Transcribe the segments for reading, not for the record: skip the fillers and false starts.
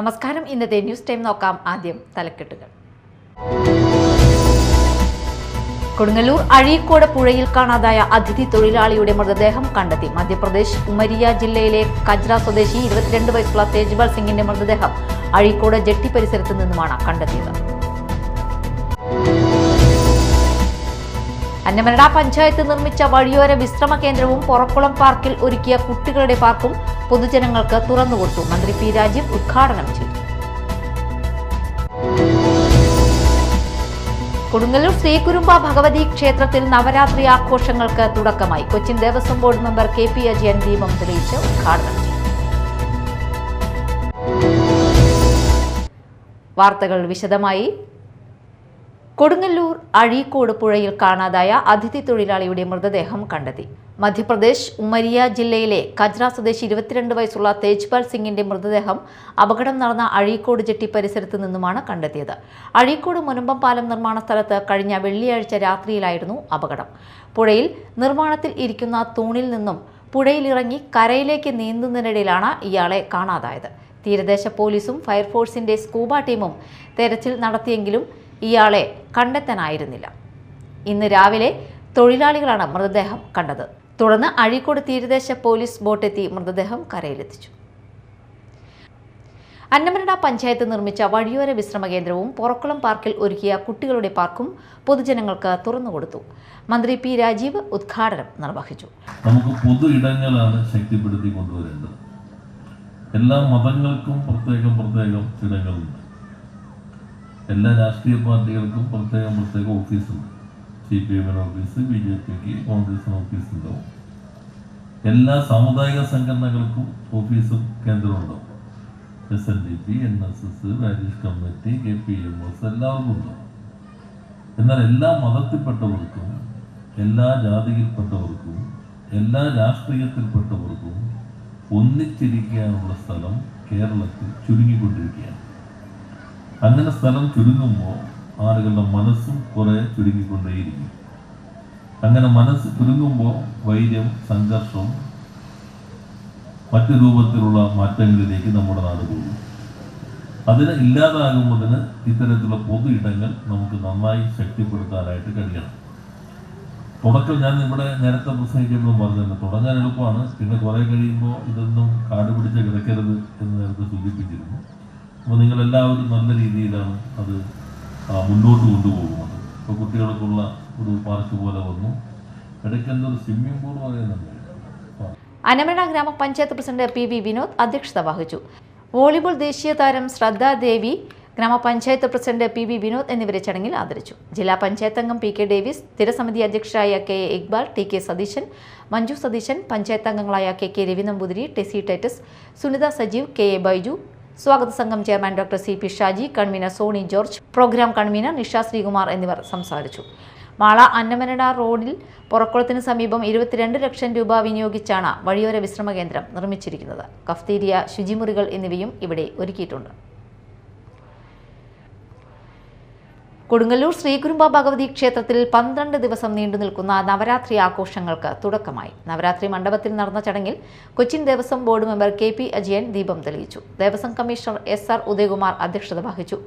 നമസ്കാരം. ഇന്നത്തെ news time നോക്കാം. ആദ്യം തലക്കെട്ടുകൾ. കൊടുങ്ങല്ലൂർ അഴീക്കോട് പുഴയിൽ കാണാതായ അതിഥി തൊഴിലാളിയുടെ മൃതദേഹം കണ്ടെത്തി. മധ്യപ്രദേശ് ഉമരിയ ജില്ലയിലെ കജ്ര സ്വദേശി 22 വയസ്സുള്ള തേജ്പാൽ സിംഗിന്റെ മൃതദേഹം അഴീക്കോട് ജെട്ടി പരിസരത്ത് നിന്നുമാണ് കണ്ടെത്തിയത്. അന്നമനട പഞ്ചായത്ത് നിർമ്മിച്ച വഴിയോര വിശ്രമ കേന്ദ്രവും പൊറക്കുളം പാർക്കിൽ ഒരുക്കിയ കുട്ടികളുടെ പാർക്കും പൊതുജനങ്ങൾക്ക് തുറന്നുകൊടുത്തു. മന്ത്രി പി രാജീവ് ഉദ്ഘാടനം ചെയ്തു. കൊടുങ്ങല്ലൂർ ശ്രീകുരുമ്പ ഭഗവതി ക്ഷേത്രത്തിൽ നവരാത്രി ആഘോഷങ്ങൾക്ക് തുടക്കമായി. Cochin Devaswom board member KP Ajayan ദീപം തെളിയിച്ച് ഉദ്ഘാടനം ചെയ്തു. വാർത്തകൾ വിശദമായി. കൊടുങ്ങല്ലൂർ അഴീക്കോട് പുഴയിൽ കാണാതായ അതിഥി തൊഴിലാളിയുടെ മൃതദേഹം കണ്ടെത്തി. മധ്യപ്രദേശ് ഉമരിയ ജില്ലയിലെ കജ്ര സ്വദേശി 22 വയസ്സുള്ള തേജ്പാൽ സിംഗിന്റെ മൃതദേഹം അപകടം നടന്ന അഴീക്കോട് ജെട്ടി പരിസരത്ത് നിന്നുമാണ് കണ്ടെത്തിയത്. അഴീക്കോട് മുനമ്പം പാലം നിർമ്മാണ സ്ഥലത്ത് കഴിഞ്ഞ വെള്ളിയാഴ്ച രാത്രിയിലായിരുന്നു അപകടം. പുഴയിൽ നിർമ്മാണത്തിൽ ഇരിക്കുന്ന തൂണിൽ നിന്നും പുഴയിലിറങ്ങി കരയിലേക്ക് നീന്തുന്നതിനിടയിലാണ് ഇയാളെ കാണാതായത്. തീരദേശ പോലീസും ഫയർഫോഴ്സിന്റെ സ്കൂബ ടീമും തെരച്ചിൽ നടത്തിയെങ്കിലും ഇയാളെ കണ്ടെത്താനായിരുന്നില്ല. ഇന്ന് രാവിലെ തൊഴിലാളികളാണ് മൃതദേഹം കണ്ടത്. തുടർന്ന് അഴീക്കോട് തീരദേശ പോലീസ് ബോട്ടെത്തി മൃതദേഹം കരയിലെത്തിച്ചു. അന്നമനട പഞ്ചായത്ത് നിർമ്മിച്ച വഴിയോര വിശ്രമ കേന്ദ്രവും പൊറക്കുളം പാർക്കിൽ ഒരുക്കിയ കുട്ടികളുടെ പാർക്കും പൊതുജനങ്ങൾക്ക് തുറന്നുകൊടുത്തു. മന്ത്രി പി രാജീവ് ഉദ്ഘാടനം നിർവഹിച്ചു. നമുക്ക് പൊതു ഇടങ്ങളാണ് ശക്തിപ്പെടുത്തി കൊണ്ടുവരേണ്ടത്. എല്ലാ മതങ്ങൾക്കും പ്രത്യേകം ഇടങ്ങളുണ്ട്. എല്ലാ രാഷ്ട്രീയ പാർട്ടികൾക്കും പ്രത്യേക ഓഫീസുണ്ട്. CPM ഓഫീസ്, BJPക്ക് കോൺഗ്രസിന് ഓഫീസുണ്ടാവും. എല്ലാ സാമുദായിക സംഘടനകൾക്കും ഓഫീസും കേന്ദ്രവും ഉണ്ടാവും. SNDP, NSS, parish committee, KPMS എല്ലാവർക്കും ഉണ്ടാവും. എന്നാൽ എല്ലാ മതത്തിൽപ്പെട്ടവർക്കും, എല്ലാ ജാതിയിൽപ്പെട്ടവർക്കും, എല്ലാ രാഷ്ട്രീയത്തിൽപ്പെട്ടവർക്കും ഒന്നിച്ചിരിക്കാനുള്ള സ്ഥലം കേരളത്തിൽ ചുരുങ്ങിക്കൊണ്ടിരിക്കുകയാണ്. അങ്ങനെ സ്ഥലം ചുരുങ്ങുമ്പോൾ ആളുകളുടെ മനസ്സും കുറെ ചുരുങ്ങിക്കൊണ്ടേയിരിക്കും. അങ്ങനെ മനസ്സ് ചുരുങ്ങുമ്പോൾ വൈര്യം, സംഘർഷം, മറ്റു രൂപത്തിലുള്ള മാറ്റങ്ങളിലേക്ക് നമ്മുടെ നാട് പോകും. അതിന് ഇല്ലാതാകുന്നതിന് ഇത്തരത്തിലുള്ള പൊതു ഇടങ്ങൾ നമുക്ക് നന്നായി ശക്തിപ്പെടുത്താനായിട്ട് കഴിയണം. തുടക്കം ഞാൻ ഇവിടെ നേരത്തെ പ്രസംഗിക്കുമ്പോഴും പറഞ്ഞിട്ടുണ്ട്, തുടങ്ങാൻ എളുപ്പമാണ്, പിന്നെ കുറെ കഴിയുമ്പോൾ ഇതൊന്നും കാട് പിടിച്ച് കിടക്കരുത് എന്ന് നേരത്തെ സൂചിപ്പിച്ചിരുന്നു. അപ്പോൾ നിങ്ങളെല്ലാവരും നല്ല രീതിയിലാണ് അത് മുന്നോട്ട് കൊണ്ടുപോകുന്നത്. ഇപ്പോൾ കുട്ടികൾക്കുള്ള ഒരു പാർക്ക് പോലെ വന്നു, ഇടയ്ക്കെന്തൊരു സ്വിമ്മിംഗ് പൂൾ പറയുന്നുണ്ട്. അന്നമനട ഗ്രാമപഞ്ചായത്ത് പ്രസിഡന്റ് PV വിനോദ് അധ്യക്ഷത വഹിച്ചു. വോളിബോൾ ദേശീയ താരം ശ്രദ്ധ ദേവി, ഗ്രാമപഞ്ചായത്ത് പ്രസിഡന്റ് PV വിനോദ് എന്നിവരെ ചടങ്ങിൽ ആദരിച്ചു. ജില്ലാ പഞ്ചായത്ത് അംഗം PK ഡേവിസ്, സ്ഥിരസമിതി അധ്യക്ഷരായ KA ഇക്ബാൽ, TK സതീശൻ, മഞ്ജു സതീശൻ, പഞ്ചായത്ത് അംഗങ്ങളായ KK രവി നമ്പൂതിരി, ടെസി ടൈറ്റസ്, സുനിത സജീവ്, KA ബൈജു, സ്വാഗത സംഘം chairman doctor CP Shaji, convener Soni George, programme convener Nisha Sreekumar എന്നിവർ സംസാരിച്ചു. മാള അന്നമനട റോഡിൽ പൊറക്കുളത്തിന് സമീപം 22 ലക്ഷം രൂപ വിനിയോഗിച്ചാണ് വഴിയോര വിശ്രമ കേന്ദ്രം നിർമ്മിച്ചിരിക്കുന്നത്. കഫ്തീരിയ, ശുചിമുറികൾ എന്നിവയും ഇവിടെ ഒരുക്കിയിട്ടുണ്ട്. കൊടുങ്ങല്ലൂർ ശ്രീകുരുമ്പ ഭഗവതി ക്ഷേത്രത്തിൽ 12 ദിവസം നീണ്ടു നിൽക്കുന്ന നവരാത്രി ആഘോഷങ്ങൾക്ക് തുടക്കമായി. നവരാത്രി മണ്ഡപത്തിൽ നടന്ന ചടങ്ങിൽ Cochin Devaswom board member KP Ajayan ദീപം തെളിയിച്ചു. ദേവസ്വം കമ്മീഷണർ SR ഉദയകുമാർ അധ്യക്ഷത വഹിച്ചു.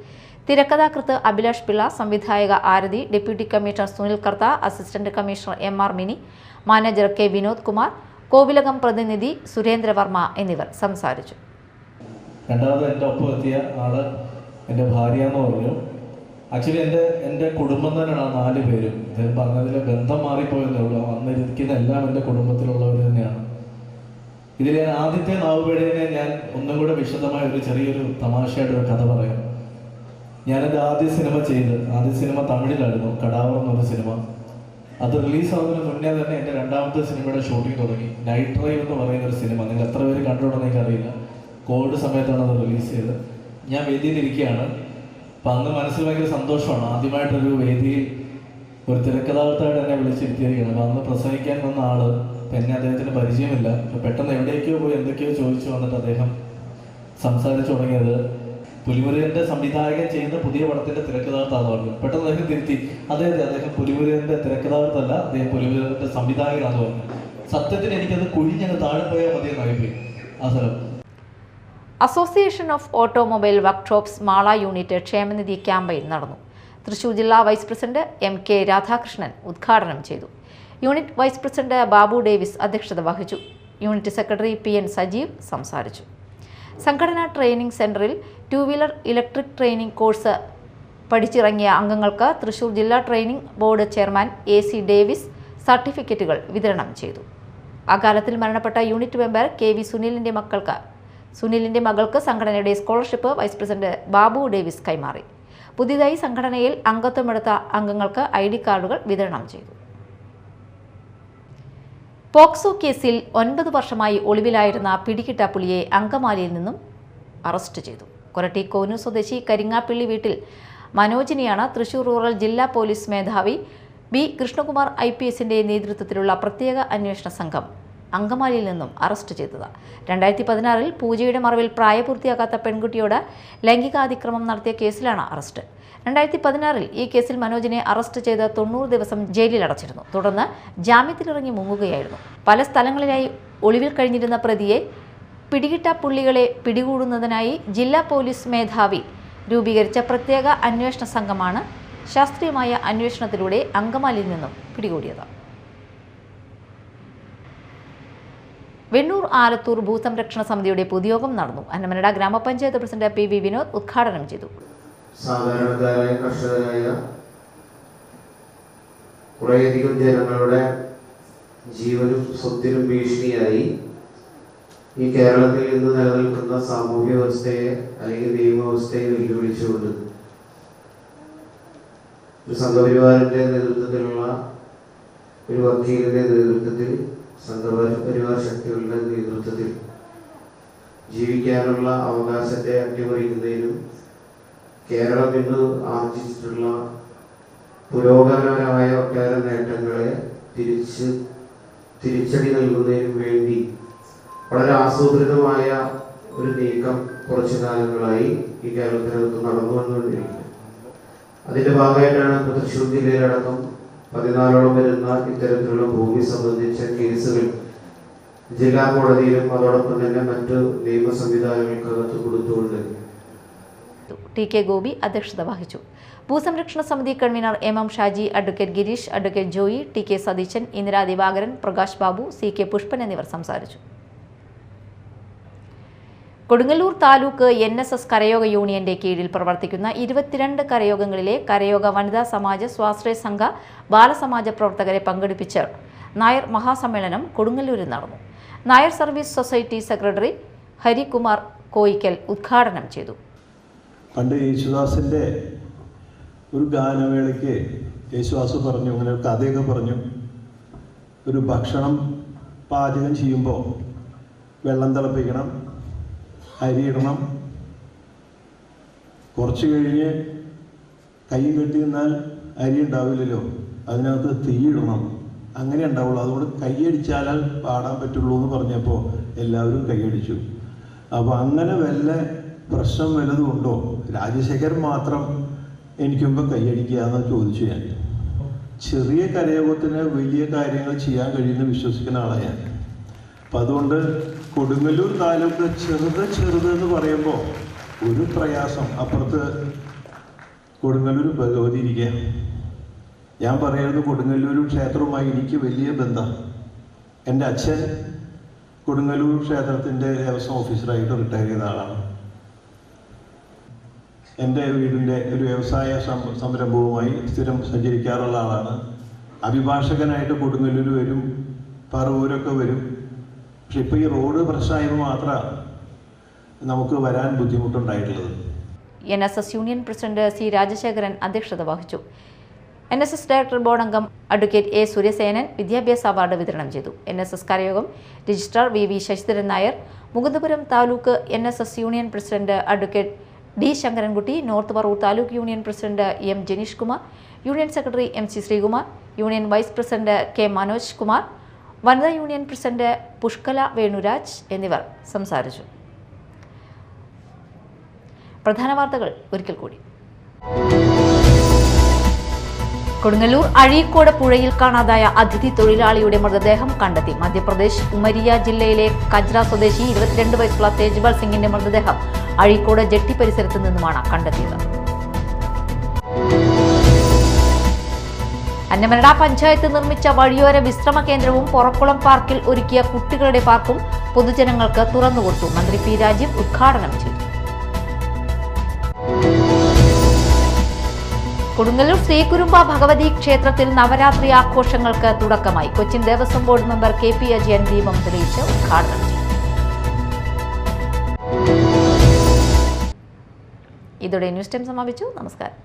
തിരക്കഥാകൃത്ത് അഭിലാഷ് പിള്ള, സംവിധായക Arathi, deputy commissioner Sunil Kartha, assistant commissioner MR Mini, manager K Vinod Kumar, Kovilakam പ്രതിനിധി സുരേന്ദ്രവർമ്മ എന്നിവർ സംസാരിച്ചു. രണ്ടാമത് എൻ്റെ ഒപ്പം എത്തിയ ആള് എൻ്റെ ഭാര്യ എന്ന് പറഞ്ഞു. ആക്ച്വലി എൻ്റെ കുടുംബം തന്നെയാണ് 4 പേരും. അദ്ദേഹം പറഞ്ഞതിലെ ബന്ധം മാറിപ്പോയെന്നേ ഉള്ളൂ. വന്നിരിക്കുന്ന എല്ലാം എൻ്റെ കുടുംബത്തിലുള്ളവർ തന്നെയാണ്. ഇതിലെ ആദ്യത്തെ നാവുപേടേനെ ഞാൻ ഒന്നും കൂടെ വിശദമായ ഒരു ചെറിയൊരു തമാശയുടെ ഒരു കഥ പറയാം. ഞാനെൻ്റെ ആദ്യ സിനിമ തമിഴിലായിരുന്നു, കടാവർ എന്നൊരു സിനിമ. അത് റിലീസാവുന്നതിന് മുന്നേ തന്നെ എൻ്റെ രണ്ടാമത്തെ സിനിമയുടെ ഷൂട്ടിംഗ് തുടങ്ങി. നൈറ്റ് ഡ്രൈവ് എന്ന് പറയുന്ന ഒരു സിനിമ, നിങ്ങൾ എത്ര പേര് കണ്ടിട്ടുണ്ടെന്ന് എനിക്കറിയില്ല. കോവിഡ് സമയത്താണ് അത് റിലീസ് ചെയ്തത്. ഞാൻ വേദിയിലിരിക്കുകയാണ്. അപ്പം അന്ന് മനസ്സിൽ ഭയങ്കര സന്തോഷമാണ്. ആദ്യമായിട്ടൊരു വേദിയിൽ ഒരു തിരക്കഥാകൃത്തായിട്ട് എന്നെ വിളിച്ചിരുത്തിയിരിക്കുകയാണ്. അപ്പം അന്ന് പ്രസംഗിക്കാൻ വന്ന ആള്, എന്നെ അദ്ദേഹത്തിന് പരിചയമില്ല. അപ്പം പെട്ടെന്ന് എവിടേക്കോ പോയി എന്തൊക്കെയോ ചോദിച്ചു വന്നിട്ട് അദ്ദേഹം സംസാരിച്ചു തുടങ്ങിയത് പുലിമുരുകന്റെ സംവിധായകൻ ചെയ്യുന്ന പുതിയ പടത്തിന്റെ തിരക്കഥാകൃത്താന്ന് പറഞ്ഞു. പെട്ടെന്ന് അദ്ദേഹം തിരുത്തി, അതെ അദ്ദേഹം പുലിമുരുകന്റെ തിരക്കഥാകൃത്തല്ല, അദ്ദേഹം പുലിമുരുകന്റെ സംവിധായകനാന്ന് പറഞ്ഞു. സത്യത്തിൽ എനിക്കത് കുഴിഞ്ഞങ്ങ് താഴെ പോയാൽ മതിയെന്നായിപ്പോയി ആ സ്ഥലം. Association of automobile workshops Mala unit ക്ഷേമനിധി ക്യാമ്പയിൻ നടന്നു. തൃശൂർ ജില്ലാ വൈസ് പ്രസിഡന്റ് MK രാധാകൃഷ്ണൻ ഉദ്ഘാടനം ചെയ്തു. Unit vice president Babu Davis അധ്യക്ഷത വഹിച്ചു. യൂണിറ്റ് സെക്രട്ടറി PN സജീവ് സംസാരിച്ചു. സംഘടനാ ട്രെയിനിംഗ് സെന്ററിൽ 2 വീലർ ഇലക്ട്രിക് ട്രെയിനിംഗ് കോഴ്സ് പഠിച്ചിറങ്ങിയ അംഗങ്ങൾക്ക് തൃശൂർ ജില്ലാ training board chairman AC Davis സർട്ടിഫിക്കറ്റുകൾ വിതരണം ചെയ്തു. അകാലത്തിൽ മരണപ്പെട്ട യൂണിറ്റ് മെമ്പർ KV സുനിലിന്റെ മകൾക്ക് സംഘടനയുടെ scholarship vice president Babu Davis കൈമാറി. പുതിയതായി സംഘടനയിൽ അംഗത്വമെടുത്ത അംഗങ്ങൾക്ക് ID കാർഡുകൾ വിതരണം ചെയ്തു. പോക്സോ കേസിൽ 9 വർഷമായി ഒളിവിലായിരുന്ന പിടികിട്ട പുലിയെ അങ്കമാലിയിൽ നിന്നും അറസ്റ്റ് ചെയ്തു. കൊരട്ടി കോനൂർ സ്വദേശി കരിങ്ങാപ്പിള്ളി വീട്ടിൽ മനോജിനെയാണ് തൃശൂർ റൂറൽ ജില്ലാ പോലീസ് മേധാവി B കൃഷ്ണകുമാർ IPSന്റെ നേതൃത്വത്തിലുള്ള പ്രത്യേക അന്വേഷണ സംഘം അങ്കമാലിയിൽ നിന്നും അറസ്റ്റ് ചെയ്തത്. 2016 പൂജയുടെ മറവിൽ പ്രായപൂർത്തിയാകാത്ത പെൺകുട്ടിയോട് ലൈംഗികാതിക്രമം നടത്തിയ കേസിലാണ് അറസ്റ്റ്. 2016 ഈ കേസിൽ മനോജിനെ അറസ്റ്റ് ചെയ്ത് 90 ദിവസം ജയിലിൽ അടച്ചിരുന്നു. തുടർന്ന് ജാമ്യത്തിലിറങ്ങി മുങ്ങുകയായിരുന്നു. പല സ്ഥലങ്ങളിലായി ഒളിവിൽ കഴിഞ്ഞിരുന്ന പ്രതിയെ പിടികിട്ട പുള്ളികളെ പിടികൂടുന്നതിനായി ജില്ലാ പോലീസ് മേധാവി രൂപീകരിച്ച പ്രത്യേക അന്വേഷണ സംഘമാണ് ശാസ്ത്രീയമായ അന്വേഷണത്തിലൂടെ അങ്കമാലിയിൽ നിന്നും പിടികൂടിയത്. വെണ്ണൂർ ആലത്തൂർ ഭൂസംരക്ഷണ സമിതിയുടെ പൊതുയോഗം നടന്നു. അന്നമനട ഗ്രാമപഞ്ചായത്ത് പ്രസിഡന്റ് PV വിനോദ് ഉദ്ഘാടനം ചെയ്തു. സാധാരണക്കാരായ കർഷകരായ കുറേയധികം ജനങ്ങളുടെ ജീവനും സ്വത്തിനും ഭീഷണിയായി ഈ കേരളത്തിൽ ഇന്ന് നിലനിൽക്കുന്ന സാമൂഹ്യ വ്യവസ്ഥയെ അല്ലെങ്കിൽ നിയമവ്യവസ്ഥയെ വെല്ലുവിളിച്ചുകൊണ്ട് ഒരു സംഘപരിവാറിന്റെ നേതൃത്വത്തിലുള്ള ഒരു വക്കീലിന്റെ നേതൃത്വത്തിൽ സംഘപരിവാർ ശക്തികളുടെ നേതൃത്വത്തിൽ ജീവിക്കാനുള്ള അവകാശത്തെ അട്ടിമറിക്കുന്നതിനും കേരളം ഇന്ന് ആർജിച്ചിട്ടുള്ള പുരോഗമനപരമായ ഒട്ടേറെ നേട്ടങ്ങളെ തിരിച്ചടി നൽകുന്നതിനും വേണ്ടി വളരെ ആസൂത്രിതമായ ഒരു നീക്കം കുറച്ചു കാലങ്ങളായി ഈ കേരളത്തിനകത്ത് നടന്നു വന്നുകൊണ്ടിരിക്കുന്നത്. അതിന്റെ ഭാഗമായിട്ടാണ് തൃശ്ശൂർ ജില്ലയിലടക്കം 14ഓളം വരുന്ന ഇത്തരത്തിലുള്ള ഭൂമി സംബന്ധിച്ച കേസുകൾ ജില്ലാ കോടതിയിലും അതോടൊപ്പം തന്നെ മറ്റ് നിയമ സംവിധാനങ്ങൾക്കകത്ത് കൊടുത്തുകൊണ്ട് TK ഗോപി അധ്യക്ഷത വഹിച്ചു. ഭൂസംരക്ഷണ സമിതി convener MM Shaji, advocate Girish, advocate Joy, TK Satheesan, Indira Divakaran, Prakash Babu, CK Pushpan എന്നിവർ സംസാരിച്ചു. കൊടുങ്ങല്ലൂർ താലൂക്ക് NSS കരയോഗ യൂണിയന്റെ കീഴിൽ പ്രവർത്തിക്കുന്ന 22 കരയോഗങ്ങളിലെ കരയോഗ വനിതാ സമാജ, സ്വാശ്രയ സംഘ, ബാലസമാജ പ്രവർത്തകരെ പങ്കെടുപ്പിച്ച് നായർ മഹാസമ്മേളനം കൊടുങ്ങല്ലൂരിൽ നടന്നു. Nair service society secretary Harikumar Koyickal ഉദ്ഘാടനം ചെയ്തു. പണ്ട് യേശുദാസിൻ്റെ ഒരു ഗാനമേളയ്ക്ക് യേശുദാസ് പറഞ്ഞു, അങ്ങനെ ഒരു കഥയൊക്കെ പറഞ്ഞു, ഒരു ഭക്ഷണം പാചകം ചെയ്യുമ്പോൾ വെള്ളം തിളപ്പിക്കണം, അരി ഇടണം, കുറച്ച് കഴിഞ്ഞ് കൈ കെട്ടി നിന്നാൽ അരി ഉണ്ടാവില്ലല്ലോ, അതിനകത്ത് തീ ഇടണം, അങ്ങനെ ഉണ്ടാവുള്ളൂ, അതുകൊണ്ട് കൈയടിച്ചാൽ പാടാൻ പറ്റുള്ളൂ എന്ന് പറഞ്ഞപ്പോൾ എല്ലാവരും കൈയടിച്ചു. അപ്പോൾ അങ്ങനെ വല്ല പ്രശ്നം വല്ലതും ഉണ്ടോ? രാജശേഖരൻ മാത്രം എനിക്ക് മുമ്പ് കൈയടിക്കുക എന്ന് ചോദിച്ചു. ഞാൻ ചെറിയ കരയോഗത്തിന് വലിയ കാര്യങ്ങൾ ചെയ്യാൻ കഴിയുമെന്ന് വിശ്വസിക്കുന്ന ആളാണ് ഞാൻ. അപ്പം അതുകൊണ്ട് കൊടുങ്ങല്ലൂർ താലൂക്ക് ചെറുത് എന്ന് പറയുമ്പോൾ ഒരു പ്രയാസം, അപ്പുറത്ത് കൊടുങ്ങല്ലൂർ ഭഗവതി ഇരിക്കുക. ഞാൻ പറയുന്നത് കൊടുങ്ങല്ലൂർ ക്ഷേത്രവുമായി എനിക്ക് വലിയ ബന്ധം. എൻ്റെ അച്ഛൻ കൊടുങ്ങല്ലൂർ ക്ഷേത്രത്തിൻ്റെ ദേവസ്വം ഓഫീസറായിട്ട് റിട്ടയർ ചെയ്ത ആളാണ്. എൻ്റെ വീടിൻ്റെ ഒരു വ്യവസായ സംരംഭവുമായി സ്ഥിരം സഞ്ചരിക്കാറുള്ള ആളാണ്. അഭിഭാഷകനായിട്ട് കൊടുങ്ങല്ലൂർ വരും, പറവൂരൊക്കെ വരും. പക്ഷെ ഇപ്പോൾ ഈ റോഡ് പ്രശ്നമായപ്പോൾ മാത്രമാണ് നമുക്ക് വരാൻ ബുദ്ധിമുട്ടുണ്ടായിട്ടുള്ളത്. NSS union president C Rajasekharan അധ്യക്ഷത വഹിച്ചു. NSS ഡയറക്ടർ ബോർഡ് അംഗം അഡ്വക്കേറ്റ് A സൂര്യസേനൻ വിദ്യാഭ്യാസ അവാർഡ് വിതരണം ചെയ്തു. NSS Karayogam registrar VV Sasidharan Nair, Mukundapuram taluk NSS union president advocate D Sankarankutty, north Paravur taluk union president M Janeesh Kumar, union secretary MC Sreekumar, union vice president K Manoj Kumar, വനിതാ യൂണിയൻ പ്രസിഡന്റ് പുഷ്കല വേണുരാജ് എന്നിവർ സംസാരിച്ചു. പ്രധാന വാർത്തകൾ ഒരിക്കൽ കൂടി. കൊടുങ്ങല്ലൂർ അഴീക്കോട് പുഴയിൽ കാണാതായ അതിഥി തൊഴിലാളിയുടെ മൃതദേഹം കണ്ടെത്തി. മധ്യപ്രദേശ് ഉമരിയ ജില്ലയിലെ കജ്ര സ്വദേശി 22 വയസ്സുള്ള തേജ്പാൽ സിംഗിന്റെ മൃതദേഹം അഴീക്കോട് ജെട്ടി പരിസരത്ത് നിന്നുമാണ് കണ്ടെത്തിയത്. അന്നമനട പഞ്ചായത്ത് നിർമ്മിച്ച വഴിയോര വിശ്രമ കേന്ദ്രവും പൊറക്കുളം പാർക്കിൽ ഒരുക്കിയ കുട്ടികളുടെ പാർക്കും പൊതുജനങ്ങൾക്ക് തുറന്നുകൊടുത്തു. മന്ത്രി പി രാജീവ് ഉദ്ഘാടനം ചെയ്തു. കൊടുങ്ങല്ലൂർ ശ്രീകുരുമ്പ ഭഗവതി ക്ഷേത്രത്തിൽ നവരാത്രി ആഘോഷങ്ങൾക്ക് തുടക്കമായി. Cochin Devaswom board member KP Ajayan ദീപം തെളിയിച്ച് ഉദ്ഘാടനം ചെയ്തു. ഇതോടെ ന്യൂസ് ടൈം സമാപിച്ചു. നമസ്കാരം.